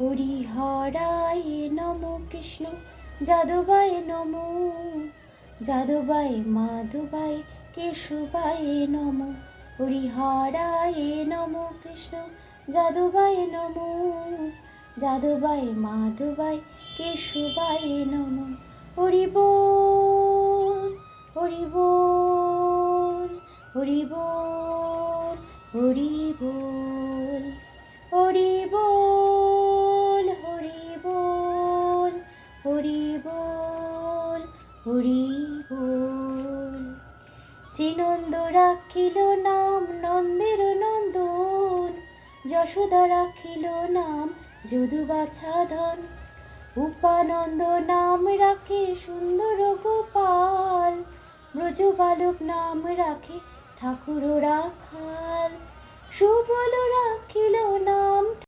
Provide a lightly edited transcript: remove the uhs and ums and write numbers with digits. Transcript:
হরিহরায় নমো কৃষ্ণ যাদবায় নমো, যাদবায় মাধবায় কেশবায় নমো। হরিহরায় নমো কৃষ্ণ যাদবায় নমো, যাদবায় মাধবায় কেশবায় নমো। হরি বল, হরি বল, হরি বল, হরি বল, হরি বল, হরি বল, হরি বল, হরি বল। শ্রীনন্দ রাখিল নাম নন্দের নন্দন, যশোদা রাখিল নাম যদু বাছাধন। উপানন্দ নাম রাখে সুন্দর গোপাল, ব্রজ বালক নাম রাখে ঠাকুর রাখাল। সুবল রাখিল নাম